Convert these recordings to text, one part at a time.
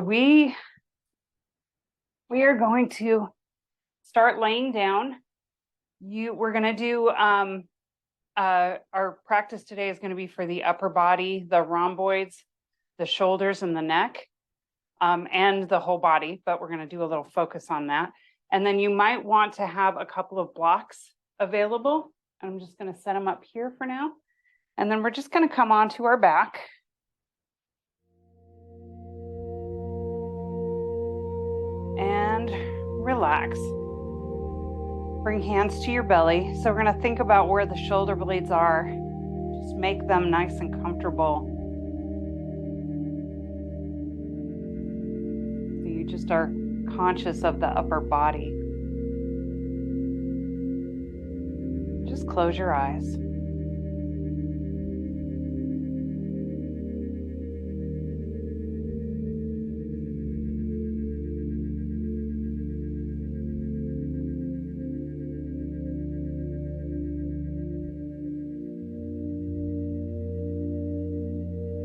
We are going to start laying down. We're going to do our practice today is going to be for the upper body, the rhomboids, the shoulders and the neck, and the whole body, but we're going to do a little focus on that. And then you might want to have a couple of blocks available. I'm just going to set them up here for now. And then we're just going to come onto our back. And relax. Bring hands to your belly. So we're going to think about where the shoulder blades are. Just make them nice and comfortable. So you just are conscious of the upper body. Just close your eyes.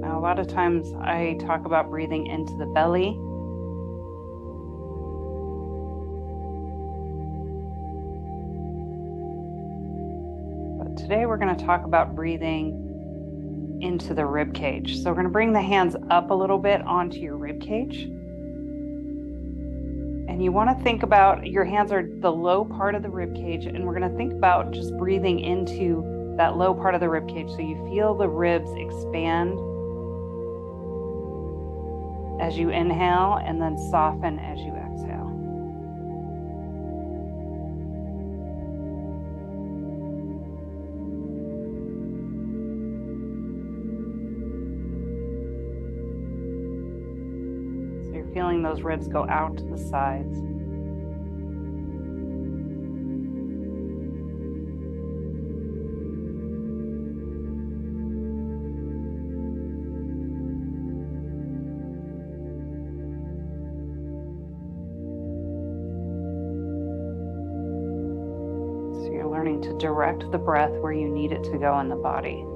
Now, a lot of times I talk about breathing into the belly. Today we're going to talk about breathing into the rib cage. So we're going to bring the hands up a little bit onto your rib cage. And you want to think about your hands are the low part of the rib cage, and we're going to think about just breathing into that low part of the rib cage so you feel the ribs expand as you inhale and then soften as you exhale. Feeling those ribs go out to the sides. So you're learning to direct the breath where you need it to go in the body.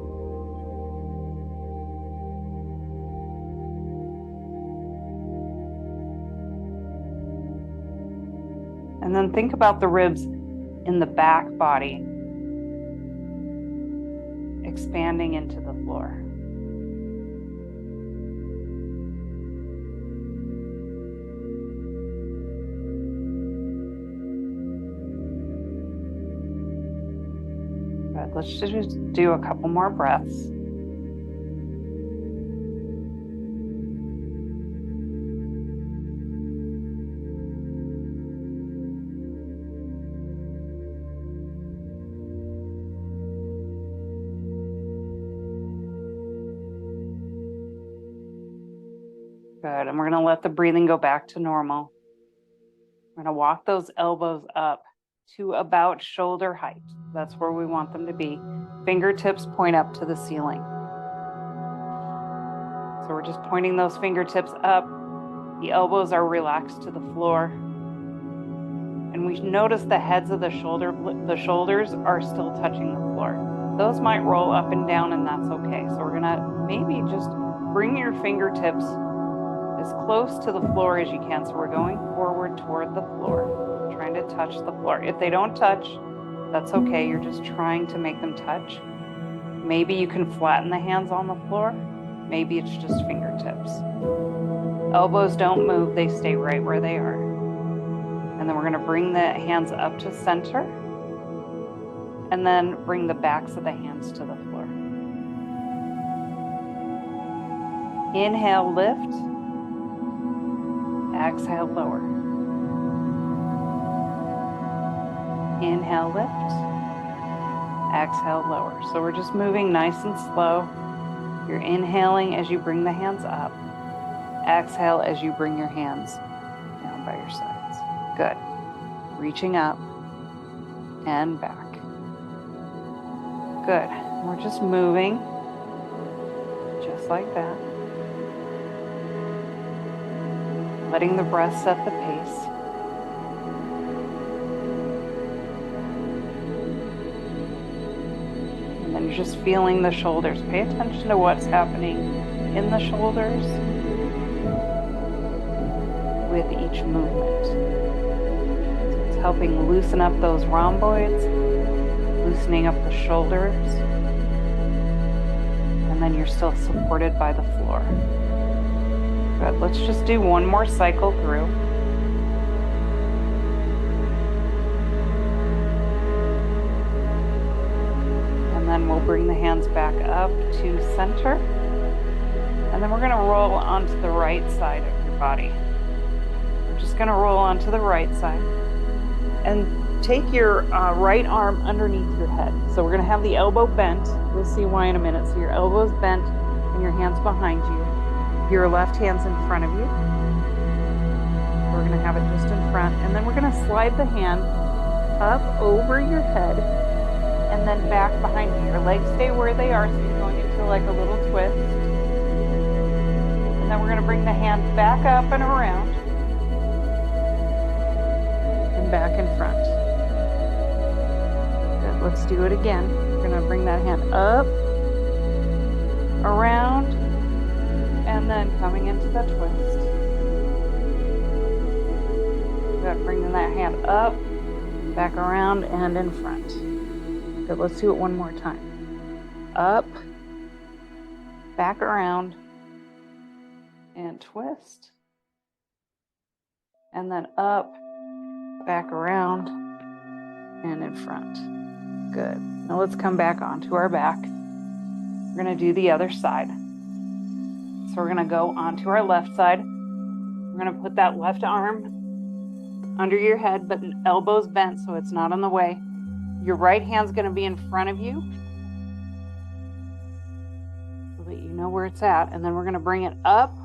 And then think about the ribs in the back body expanding into the floor. Good. Let's just do a couple more breaths. Good, and we're going to let the breathing go back to normal. We're going to walk those elbows up to about shoulder height. That's where we want them to be. Fingertips point up to the ceiling. So we're just pointing those fingertips up. The elbows are relaxed to the floor. And we notice the heads of the shoulders are still touching the floor. Those might roll up and down, and that's okay. So we're going to maybe just bring your fingertips as close to the floor as you can. So we're going forward toward the floor, trying to touch the floor. If they don't touch, that's okay. You're just trying to make them touch. Maybe you can flatten the hands on the floor. Maybe it's just fingertips. Elbows don't move. They stay right where they are. And then we're going to bring the hands up to center. And then bring the backs of the hands to the floor. Inhale, lift. Exhale, lower. Inhale, lift. Exhale, lower. So we're just moving nice and slow. You're inhaling as you bring the hands up. Exhale as you bring your hands down by your sides. Good. Reaching up and back. Good. We're just moving just like that. Letting the breath set the pace. And then you're just feeling the shoulders. Pay attention to what's happening in the shoulders. with each movement. So it's helping loosen up those rhomboids, loosening up the shoulders, and then you're still supported by the floor. Good. Let's just do one more cycle through. And then we'll bring the hands back up to center. And then we're going to roll onto the right side of your body. We're just going to roll onto the right side. And take your right arm underneath your head. So we're going to have the elbow bent. We'll see why in a minute. So your elbow's bent and your hands behind you. Your left hand's in front of you. We're going to have it just in front. And then we're going to slide the hand up over your head and then back behind you. Your legs stay where they are, so you're going into like a little twist. And then we're going to bring the hand back up and around and back in front. Good. Let's do it again. We're going to bring that hand up, around, and then coming into the twist. Good. Bringing that hand up, back around, and in front. Good. Let's do it one more time. Up, back around, and twist. And then up, back around, and in front. Good. Now let's come back onto our back. We're going to do the other side. So we're going to go onto our left side. We're going to put that left arm under your head, but elbows bent so it's not in the way. Your right hand's going to be in front of you so that you know where it's at. And then we're going to bring it up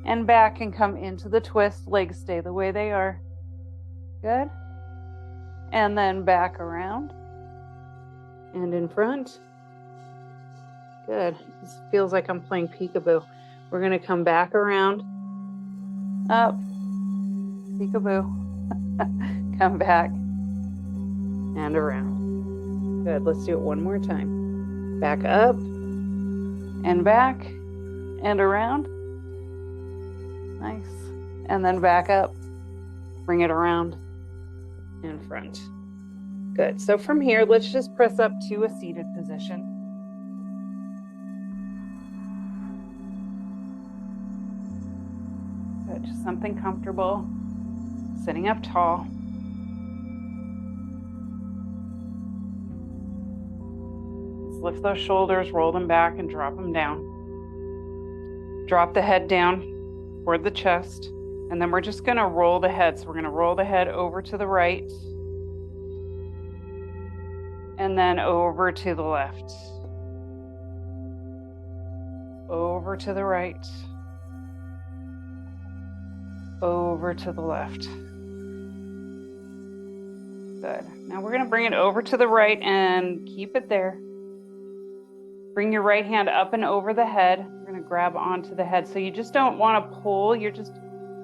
and back and come into the twist. Legs stay the way they are. Good. And then back around and in front. Good. This feels like I'm playing peekaboo. We're going to come back around, up, peekaboo, come back, and around. Good. Let's do it one more time. Back up, and back, and around. Nice. And then back up, bring it around, in front. Good. So from here, let's just press up to a seated position. Good. Just something comfortable. Sitting up tall. Let's lift those shoulders, roll them back, and drop them down. Drop the head down toward the chest. And then we're just going to roll the head. So we're going to roll the head over to the right. And then over to the left. Over to the right. Over to the left. Good. Now we're going to bring it over to the right and keep it there. Bring your right hand up and over the head. We're going to grab onto the head. So you just don't want to pull. You're just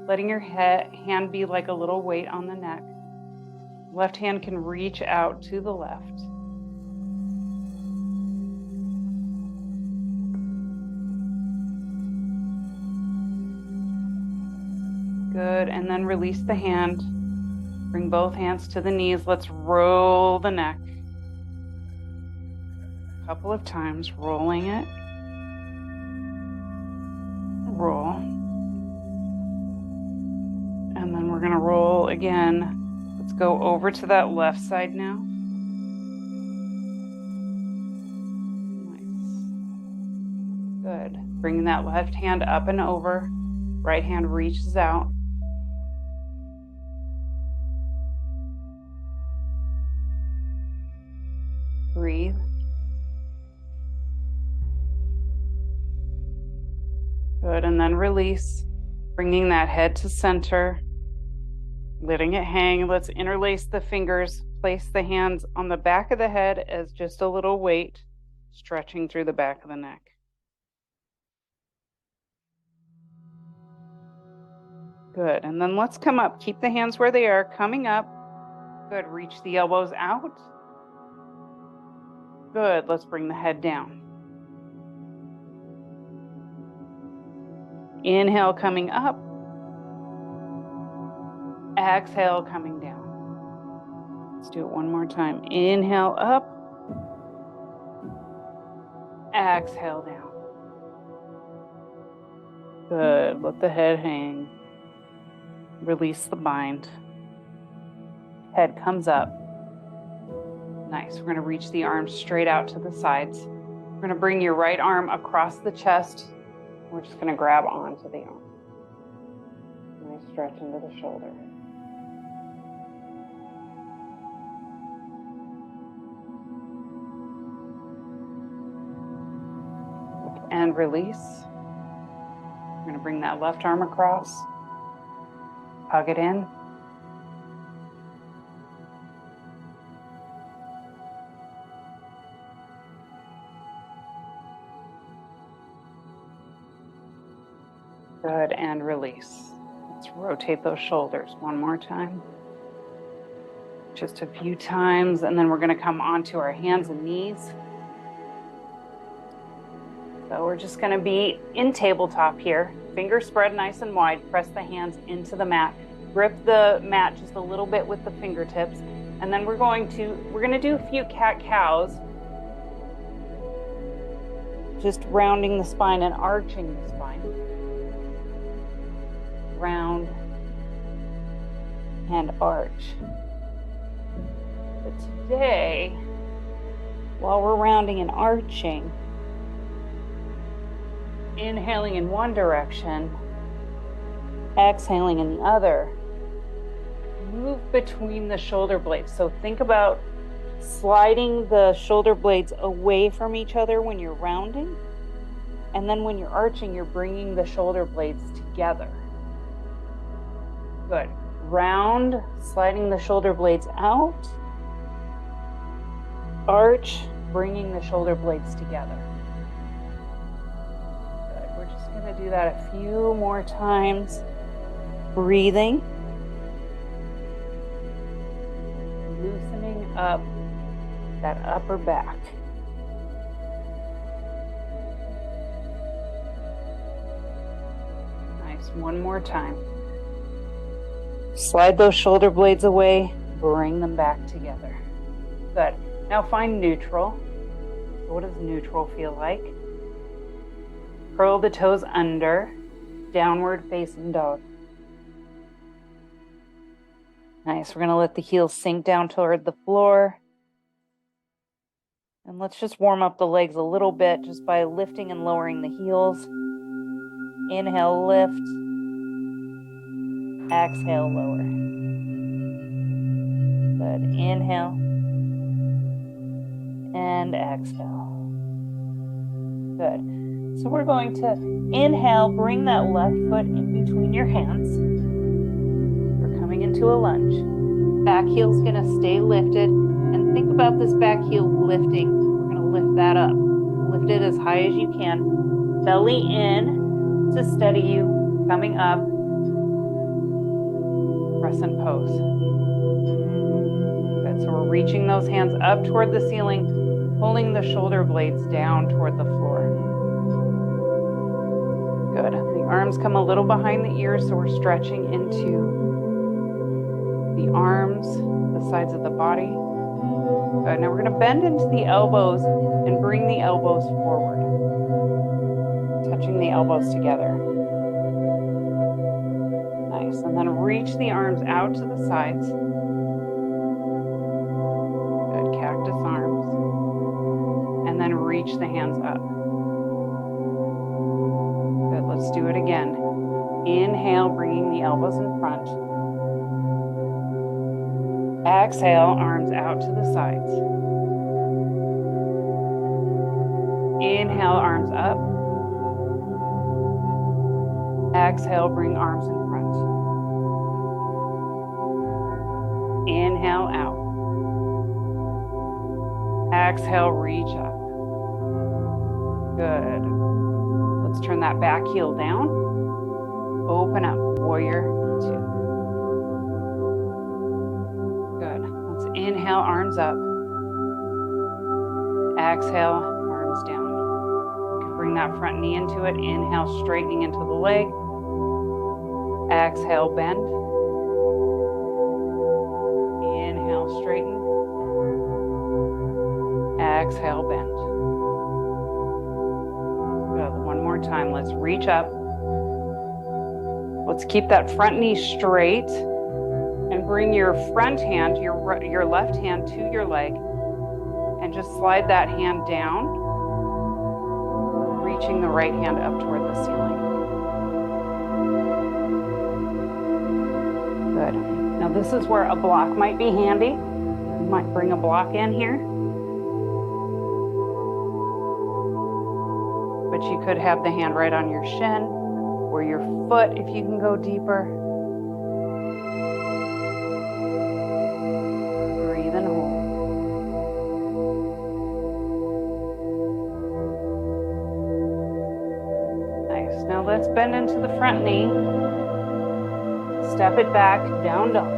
letting your hand be like a little weight on the neck. Left hand can reach out to the left. Good. And then release the hand. Bring both hands to the knees. Let's roll the neck. A couple of times, rolling it. Roll. And then we're going to roll again. Let's go over to that left side now. Nice. Good. Bringing that left hand up and over. Right hand reaches out. Breathe. Good. And then release. Bringing that head to center. Letting it hang. Let's interlace the fingers. Place the hands on the back of the head as just a little weight, stretching through the back of the neck. Good. And then let's come up. Keep the hands where they are. Coming up. Good. Reach the elbows out. Good. Let's bring the head down. Inhale, coming up. Exhale, coming down. Let's do it one more time. Inhale up. Exhale down. Good. Let the head hang. Release the bind. Head comes up. Nice. We're going to reach the arms straight out to the sides. We're going to bring your right arm across the chest. We're just going to grab onto the arm. Nice stretch into the shoulder. And release. We're going to bring that left arm across. Hug it in. Good, and release. Let's rotate those shoulders one more time. Just a few times, and then we're going to come onto our hands and knees. So we're just going to be in tabletop here. Fingers spread nice and wide. Press the hands into the mat. Grip the mat just a little bit with the fingertips. And then we're going to do a few cat-cows. Just rounding the spine and arching the spine. Round and arch. But today, while we're rounding and arching, inhaling in one direction, exhaling in the other, move between the shoulder blades. So think about sliding the shoulder blades away from each other when you're rounding, and then when you're arching, you're bringing the shoulder blades together. Good. Round, sliding the shoulder blades out, arch, bringing the shoulder blades together. We're just going to do that a few more times. Breathing. Loosening up that upper back. Nice. One more time. Slide those shoulder blades away. Bring them back together. Good. Now find neutral. What does neutral feel like? Curl the toes under, downward facing dog. Nice. We're going to let the heels sink down toward the floor. And let's just warm up the legs a little bit just by lifting and lowering the heels. Inhale, lift. Exhale, lower. Good. Inhale. And exhale. Good. So we're going to inhale, bring that left foot in between your hands. We're coming into a lunge. Back heel's going to stay lifted. And think about this back heel lifting. We're going to lift that up. Lift it as high as you can. Belly in to steady you. Coming up. Crescent pose. Good. So we're reaching those hands up toward the ceiling, pulling the shoulder blades down toward the floor. Good. The arms come a little behind the ears, so we're stretching into the arms, the sides of the body. Good. Now we're going to bend into the elbows and bring the elbows forward, touching the elbows together. Nice. And then reach the arms out to the sides. Good. Cactus arms. And then reach the hands up. Good. Let's do it again. Inhale, bringing the elbows in front. Exhale, arms out to the sides. Inhale, arms up. Exhale, bring arms in front. Inhale, out. Exhale, reach up. Good. Let's turn that back heel down. Open up, warrior two. Good. Let's inhale, arms up. Exhale, arms down. You can bring that front knee into it. Inhale, straightening into the leg. Exhale, bend. Inhale, straighten. Exhale, bend. Good. One more time. Let's reach up. Let's keep that front knee straight and bring your front hand, your left hand to your leg, and just slide that hand down, reaching the right hand up toward the ceiling. Good. Now this is where a block might be handy. You might bring a block in here. But you could have the hand right on your shin or your foot if you can go deeper. Breathe and hold. Nice. Now let's bend into the front knee. Step it back, down dog.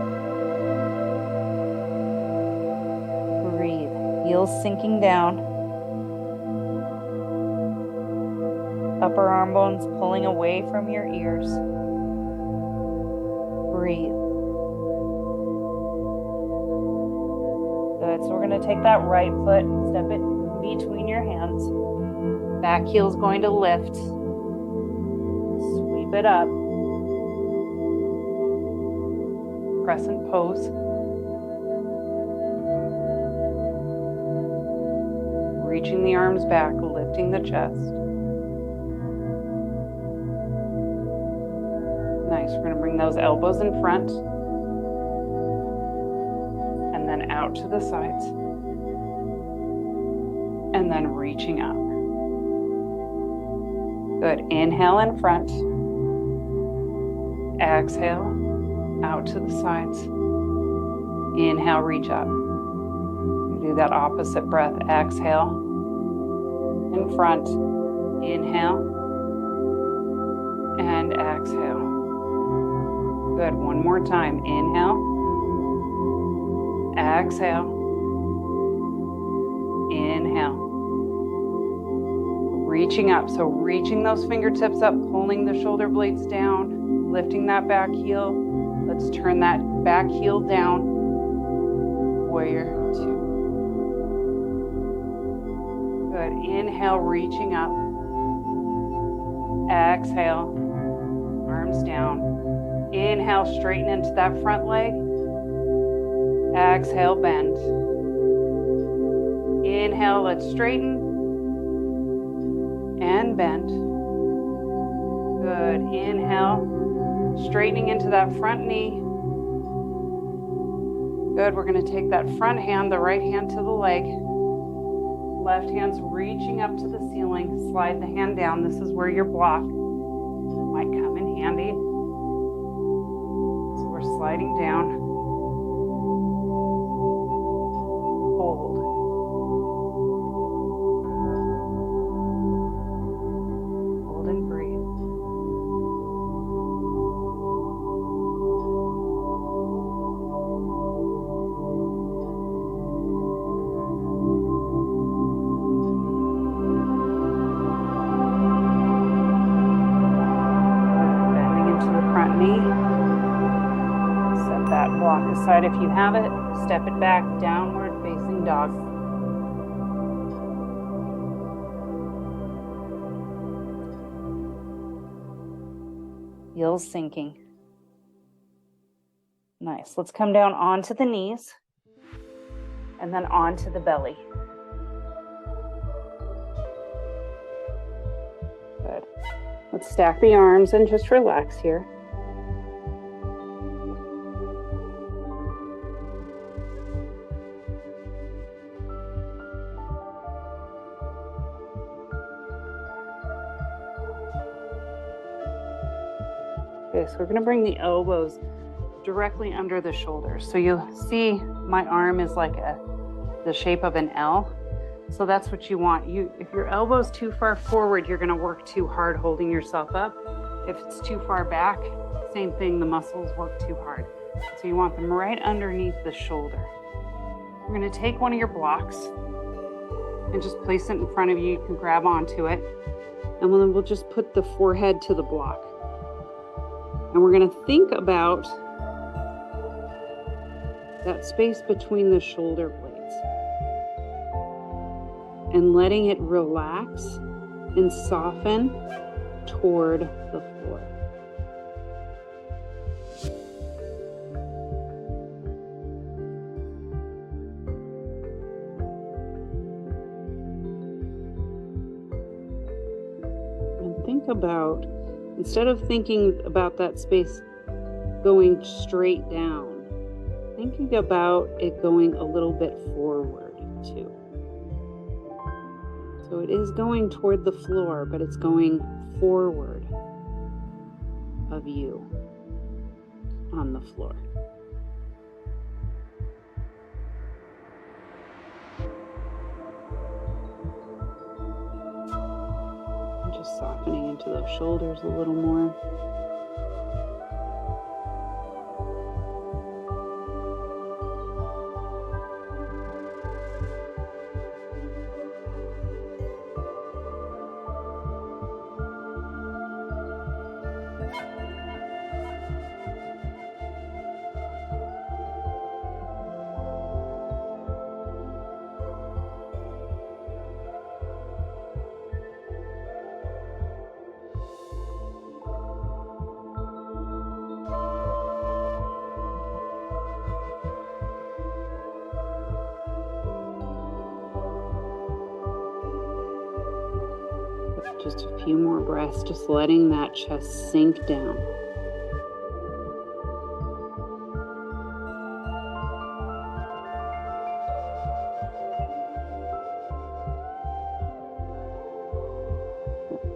Breathe. Heels sinking down. Upper arm bones pulling away from your ears. Breathe. Good. So we're going to take that right foot, step it between your hands. Back heel's going to lift. Sweep it up. Crescent pose. Reaching the arms back, lifting the chest. Nice. We're going to bring those elbows in front and then out to the sides and then reaching up. Good. Inhale in front. Exhale out to the sides. Inhale, reach up. You do that opposite breath. Exhale in front. Inhale and exhale. Good. One more time. Inhale. Exhale. Inhale. Reaching up. So reaching those fingertips up, pulling the shoulder blades down, lifting that back heel. Let's turn that back heel down. Warrior two. Good. Inhale, reaching up. Exhale. Arms down. Inhale, straighten into that front leg. Exhale, bend. Inhale, let's straighten. And bend. Good. Inhale, straightening into that front knee. Good. We're going to take that front hand, the right hand to the leg. Left hand's reaching up to the ceiling. Slide the hand down. This is where your block might come in handy. So we're sliding down. Hold. Hold and breathe. Block aside if you have it. Step it back, downward facing dog. Heels sinking. Nice. Let's come down onto the knees and then onto the belly. Good. Let's stack the arms and just relax here. Okay, so we're going to bring the elbows directly under the shoulders. So you'll see my arm is like the shape of an L. So that's what you want. If your elbow's too far forward, you're going to work too hard holding yourself up. If it's too far back, same thing, the muscles work too hard. So you want them right underneath the shoulder. We're going to take one of your blocks and just place it in front of you. You can grab onto it. And then we'll just put the forehead to the block. And we're going to think about that space between the shoulder blades, and letting it relax and soften toward the floor. And think about, instead of thinking about that space going straight down, thinking about it going a little bit forward too. So it is going toward the floor, but it's going forward of you on the floor. And just softening into those shoulders a little more. Just a few more breaths, just letting that chest sink down.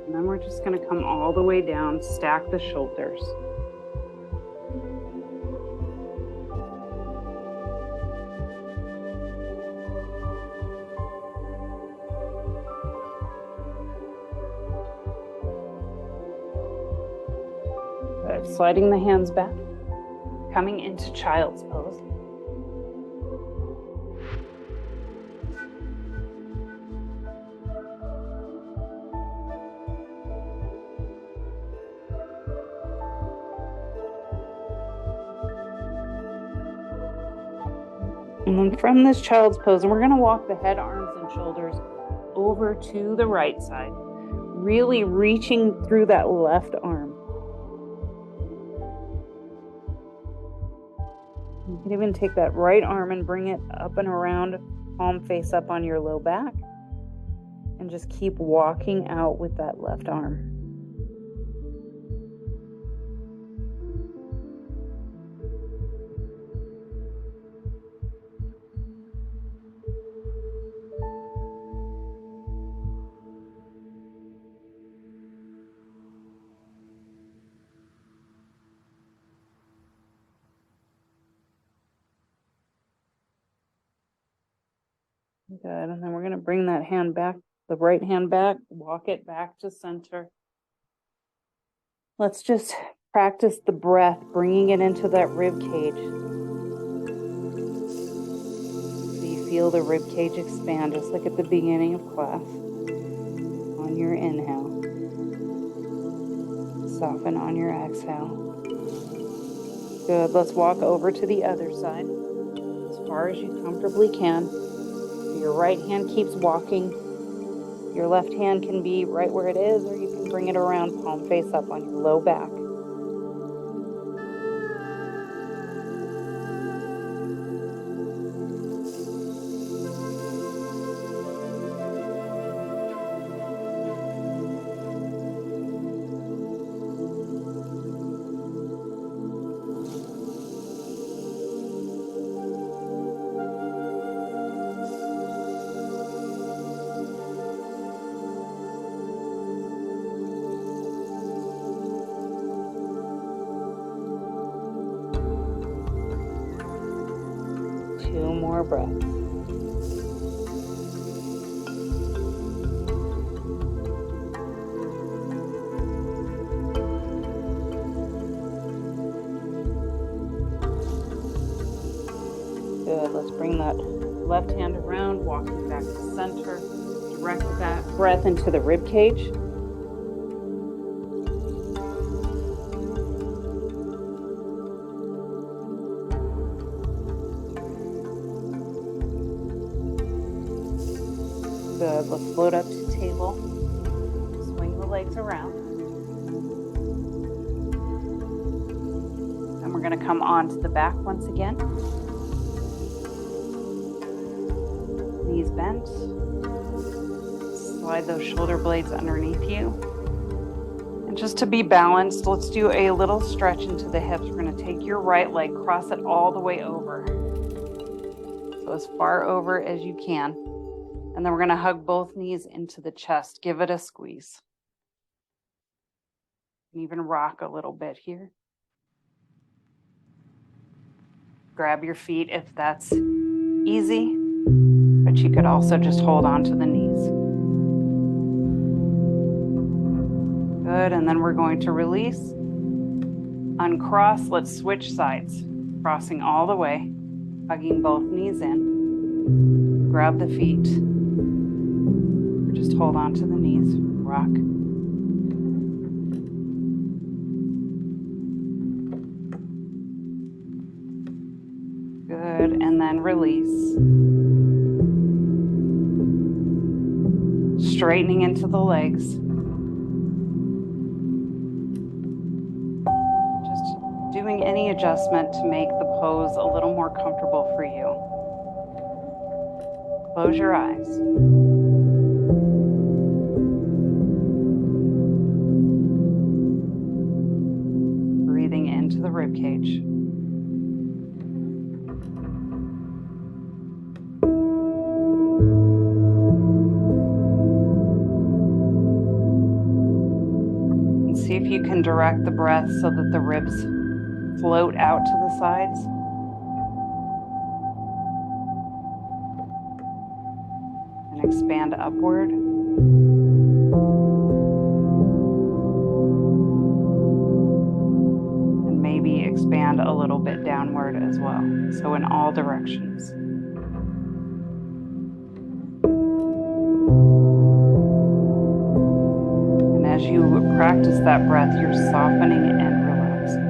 And then we're just going to come all the way down, stack the shoulders. Sliding the hands back, coming into child's pose. And then from this child's pose, and we're going to walk the head, arms, and shoulders over to the right side, really reaching through that left arm. You can even take that right arm and bring it up and around, palm face up on your low back, and just keep walking out with that left arm. Good, and then we're going to bring that hand back, the right hand back, walk it back to center. Let's just practice the breath, bringing it into that rib cage. So you feel the rib cage expand, just like at the beginning of class. On your inhale. Soften on your exhale. Good, let's walk over to the other side as far as you comfortably can. Your right hand keeps walking. Your left hand can be right where it is, or you can bring it around, palm face up on your low back. Two more breaths. Good. Let's bring that left hand around, walking back to center. Direct that breath into the rib cage. Good. Let's float up to table. Swing the legs around. And we're going to come onto the back once again. Knees bent. Slide those shoulder blades underneath you. And just to be balanced, let's do a little stretch into the hips. We're going to take your right leg, cross it all the way over. So as far over as you can. And then we're going to hug both knees into the chest. Give it a squeeze. And even rock a little bit here. Grab your feet if that's easy, but you could also just hold on to the knees. Good, and then we're going to release. Uncross, let's switch sides. Crossing all the way, hugging both knees in. Grab the feet. Or just hold on to the knees, rock. Good, and then release. Straightening into the legs. Just doing any adjustment to make the pose a little more comfortable for you. Close your eyes. Breathing into the rib cage. See if you can direct the breath so that the ribs float out to the sides. And expand upward. And maybe expand a little bit downward as well. So in all directions. As you practice that breath, you're softening and relaxing.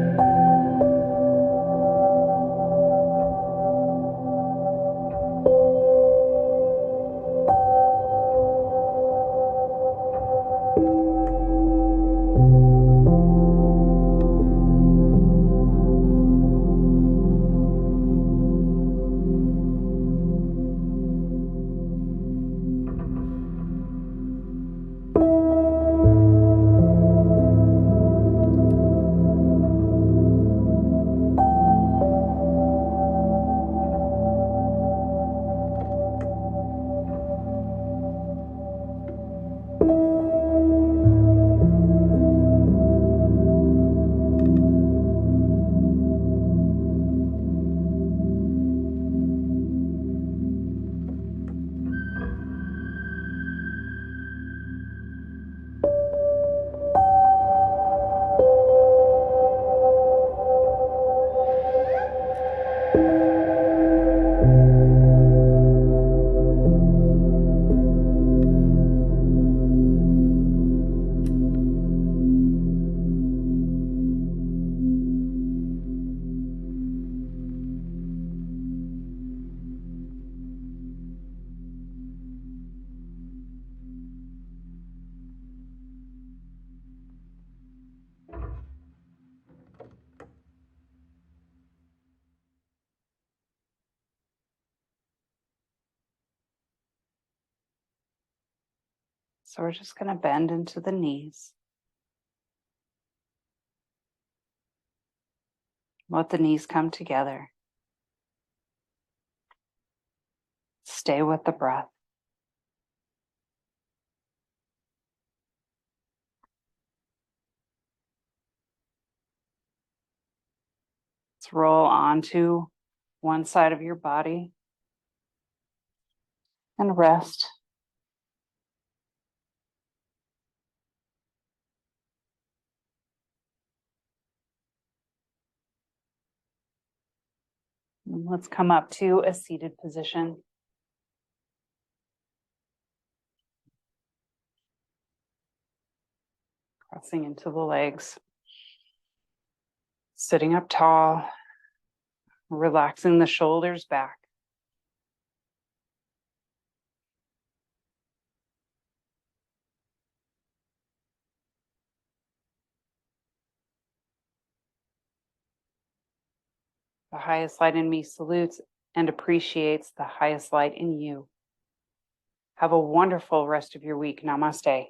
So we're just going to bend into the knees. Let the knees come together. Stay with the breath. Let's roll onto one side of your body and rest. And let's come up to a seated position. Crossing into the legs. Sitting up tall. Relaxing the shoulders back. The highest light in me salutes and appreciates the highest light in you. Have a wonderful rest of your week. Namaste.